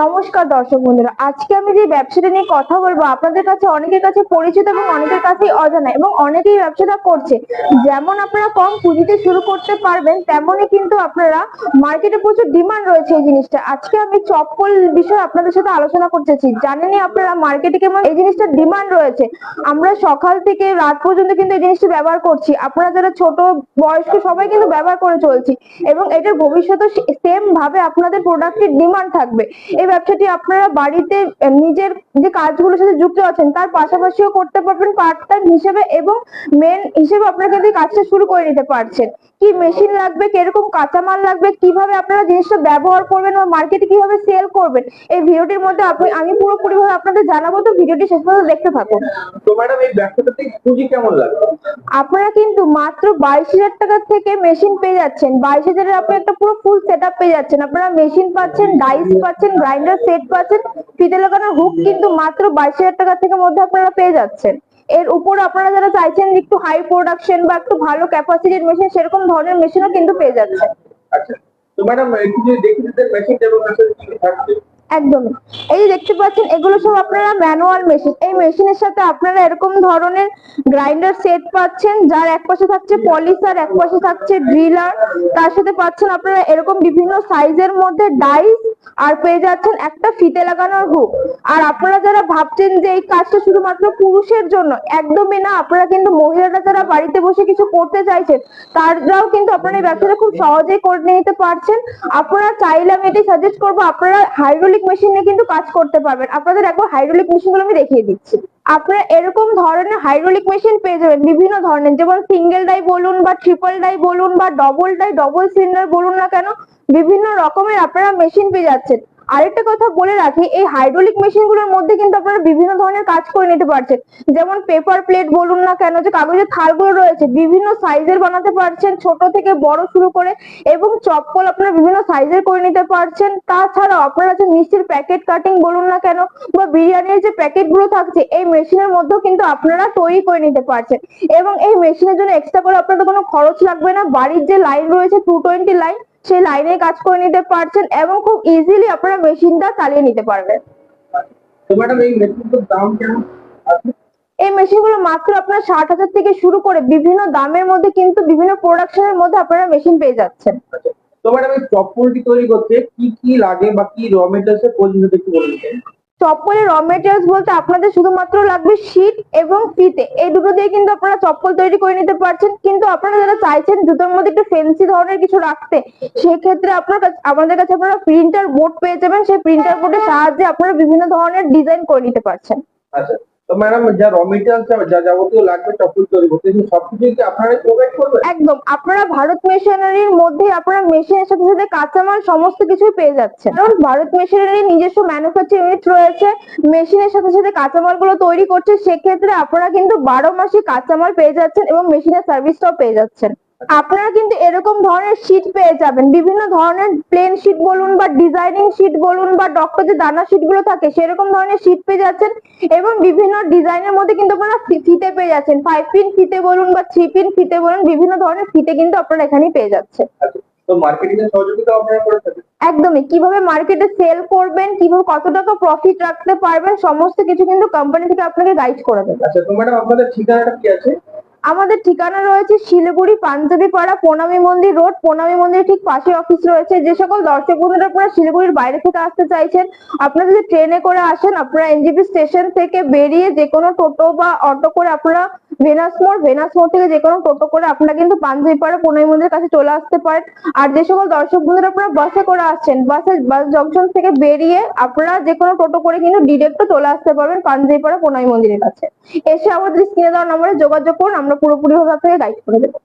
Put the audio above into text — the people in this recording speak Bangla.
নমস্কার দর্শক বন্ধুরা, আজকে আমি যে ব্যবসাটা নিয়ে কথা বলবো আপনাদের কাছে অনেকের কাছে পরিচিত এবং অনেকের কাছেই অজানা এবং অনেকেই ব্যবসাটা করছে। যেমন আপনারা কম পুঁজিতে শুরু করতে পারবেন, তেমনই কিন্তু আপনারা মার্কেটে প্রচুর ডিমান্ড রয়েছে এই জিনিসটা। আজকে আমি চপ্পল বিষয়ে আপনাদের সাথে আলোচনা করতেছি। জানেনই আপনারা মার্কেটে কেমন এই জিনিসটার ডিমান্ড রয়েছে। আমরা সকাল থেকে রাত পর্যন্ত কিন্তু এই জিনিসটা ব্যবহার করছি। আপনারা যারা ছোট বয়স্ক সবাই কিন্তু ব্যবহার করে চলছি এবং এটার ভবিষ্যতে সেম ভাবে আপনাদের প্রোডাক্টের ডিমান্ড থাকবে। এই ব্যবসাটি আপনারা বাড়িতে নিজের যে কাজগুলোর সাথে যুক্ত আছেন তার পাশাপাশিও করতে পারবেন পার্ট টাইম হিসেবে, এবং মেন হিসেবে আপনারা কিন্তু এই কাজটা শুরু করে নিতে পারছেন। কি মেশিন লাগবে, কিরকম কাঁচামাল লাগবে, কিভাবে আপনারা জিনিসটা ব্যবহার করবেন বা মার্কেটে কিভাবে সেল করবেন, এই ভিডিওটির মধ্যে আমি পুরোপুরি ভাবে আপনাদের জানাবো। তো ভিডিওটি শেষ পর্যন্ত দেখতে থাকুন। তো ম্যাডাম এই ব্যবসাটাতে পুঁজি কেমন লাগবে? আপনারা কিন্তু মাত্র 22,000 টাকা থেকে মেশিন পেয়ে যাচ্ছেন। 22,000 আপনি একটা পুরো ফুল সেট আপ পেয়ে যাচ্ছেন। আপনারা মেশিন পাচ্ছেন, ডাইস পাচ্ছেন, গ্রাইন্ডার সেট পাচ্ছেন, ফিতে লাগানো হুক কিন্তু মাত্র 22,000 টাকা থেকে মধ্যে আপনারা পেয়ে যাচ্ছেন। এর উপর আপনারা যারা চাইছেন একটু হাই প্রোডাকশন বা একটু ভালো ক্যাপাসিটির মেশিন, সেরকম ধরনের মেশিনও কিন্তু পেয়ে যাচ্ছেন। আচ্ছা, তো ম্যাডাম একটু যদি দেখে দিতেন মেশিনটা এবং আসলে কি কি থাকছে। একদমই, এই যে দেখতে পাচ্ছেন এগুলো সব আপনারা ম্যানুয়াল মেশিন। এই মেশিনের সাথে আপনারা এরকম ধরনের গ্রাইন্ডার সেট পাচ্ছেন, যার এক পাশে থাকছে পলিশার, এক পাশে থাকছে ড্রিলার, তার সাথে পাচ্ছেন আপনারা এরকম বিভিন্ন সাইজের মধ্যে ডাইস, আর পেয়ে যাচ্ছেন একটা ফিতে লাগানোর হুক। আর আপনারা যারা ভাবছেন যে এই কাজটা শুধুমাত্র পুরুষের জন্য, একদমই না। আপনারা কিন্তু মহিলারা যারা বাড়িতে বসে কিছু করতে চাইছেন তারাও কিন্তু আপনারা এই ব্যবসাটা খুব সহজেই করে নিতে পারছেন। আপনারা চাইলে আমি এটাই সাজেস্ট করবো, আপনারা হাইড্রোলিক মেশিন নিয়ে কিন্তু কাজ করতে পারবেন। আপনাদের একবার হাইড্রোলিক মেশিন গুলো আমি দেখিয়ে দিচ্ছি। আপনারা এরকম ধরনের হাইড্রোলিক মেশিন পেয়ে যাবেন বিভিন্ন ধরনের, যেমন সিঙ্গেল ডাই বলুন বা ট্রিপল ডাই বলুন বা ডবল ডাই, ডবল সিলিন্ডার বলুন না কেন, বিভিন্ন রকমের আপনারা মেশিন পেয়ে যাচ্ছেন। আরেকটা কথা বলে রাখি, এই হাইড্রোলিক মেশিন গুলোর মধ্যে কিন্তু আপনারা বিভিন্ন ধরনের কাজ করে নিতে পারছেন। যেমন পেপার প্লেট বলুন না কেন, যে কাগজের থালগুলো রয়েছে বিভিন্ন সাইজের বানাতে পারছেন, ছোট থেকে বড় শুরু করে, এবং চপ্পল আপনারা বিভিন্ন সাইজের করে নিতে পারছেন। তাছাড়াও আপনারা যে মিষ্টির প্যাকেট কাটিং বলুন না কেন বা বিরিয়ানির যে প্যাকেট গুলো থাকছে, এই মেশিনের মধ্যেও কিন্তু আপনারা তৈরি করে নিতে পারছেন। এবং এই মেশিনের জন্য এক্সট্রা করে আপনাদের কোনো খরচ লাগবে না। বাড়ির যে লাইন রয়েছে 220 লাইন, সেই লাইনে কাজ করে নিতে পারছেন এবং খুব ইজিলি আপনারা মেশিনটা চালিয়ে নিতে পারবেন। তো ম্যাডাম এই মেশিনটার দাম কেমন আছে? এই মেশিনগুলো মাত্র আপনার 60,000 থেকে শুরু করে বিভিন্ন দামের মধ্যে কিন্তু বিভিন্ন প্রোডাকশনের মধ্যে আপনারা মেশিন পেয়ে যাচ্ছেন। আচ্ছা, তো ম্যাডাম এই চপ্পলটি তৈরি করতে কি কি লাগে বা কি র মেটেরিয়ালস এর প্রয়োজন যদি একটু বলে দিতেন। চপ্পলের র মেটেরিয়ালস বলতে আপনাদের শুধুমাত্র লাগবে শীট এবং ফিতে, এই দুটো দিয়ে কিন্তু আপনারা চপ্পল তৈরি করে নিতে পারছেন। কিন্তু আপনারা যারা চাইছেন জুতোর মধ্যে একটু ফ্যান্সি ধরনের কিছু রাখতে, সেক্ষেত্রে আমাদের কাছে আপনারা প্রিন্টার বোর্ড পেয়ে যাবেন। সেই প্রিন্টার বোর্ডের সাহায্যে আপনারা বিভিন্ন ধরনের ডিজাইন করে নিতে পারছেন। আচ্ছা, তো ম্যাডাম যা র মেটেরিয়ালস যা যাবতীয় লাগবে চপ্পল তৈরি করতে সেই সবকিছুই কি আপনারাই প্রোভাইড করবেন? একদম, আপনারা ভারত মেশিনারির মধ্যে আপনারা মেশিনের সাথে সাথে কাঁচামাল সমস্ত কিছুই পেয়ে যাচ্ছেন। কারণ ভারত মেশিনারির নিজস্ব ম্যানুফ্যাকচারিং ইউনিট রয়েছে, মেশিনের সাথে সাথে কাঁচামাল গুলো তৈরি করছে। সেক্ষেত্রে আপনারা কিন্তু 12 মাসই কাঁচামাল পেয়ে যাচ্ছেন এবং মেশিনের সার্ভিসটাও পেয়ে যাচ্ছেন। আপনারা কিন্তু এরকম ধরনের শীট পেয়ে যাবেন, বিভিন্ন ধরনের প্লেন শীট বলুন বা ডিজাইনিং শীট বলুন বা ডক্টর যে দানা শীট গুলো থাকে সেরকম ধরনের শীট পেয়ে যাচ্ছেন। এবং বিভিন্ন ডিজাইনের মধ্যে কিন্তু আপনারা ফিতে পেয়ে যাচ্ছেন, 5 পিন ফিতে বলুন বা 3 পিন ফিতে বলুন, বিভিন্ন ধরনের ফিতে কিন্তু আপনারা এখানেই পেয়ে যাচ্ছেন। আচ্ছা, তো মার্কেটিং এর সহযোগিতা আপনারা করে থাকেন? একদমই, কিভাবে মার্কেটে সেল করবেন, কিভাবে কত টাকা প্রফিট রাখতে পারবেন, সমস্ত কিছু কিন্তু কোম্পানি থেকে আপনাকে গাইড করে দেবে। আচ্ছা, তো ম্যাডাম আপনাদের ঠিকানাটা কি আছে? আমাদের ঠিকানা রয়েছে শিলিগুড়ি পাঞ্জাবি পাড়া, প্রণামী মন্দির রোড। প্রণামী মন্দির ঠিক পাশে অফিস রয়েছে। যে সকল দর্শক বন্ধুরা আপনারা শিলিগুড়ির বাইরে থেকে আসতে চাইছেন, আপনারা যদি ট্রেনে করে আসেন, আপনারা এনজেপি স্টেশন থেকে বেরিয়ে যে কোনো টোটো বা অটো করে আপনারা ভেনাস মোড় থেকে যে কোনো টোটো করে আপনারা কিন্তু পাঞ্জাবি পাড়া প্রণামী মন্দিরের কাছে চলে আসতে পারেন। আর যে সকল দর্শক বন্ধুরা আপনারা বাসে করে আসছেন, বাস জংশন থেকে বেরিয়ে আপনারা যে কোনো টোটো করে কিন্তু ডিরেক্ট চলে আসতে পারবেন পাঞ্জাবি পাড়া প্রণামী মন্দিরের কাছে। এসে আমাদের স্ক্রিনে দেওয়া নম্বরে যোগাযোগ করুন, আমরা পুরোপুরি ভাবে আপনাকে গাইড করে দেবো।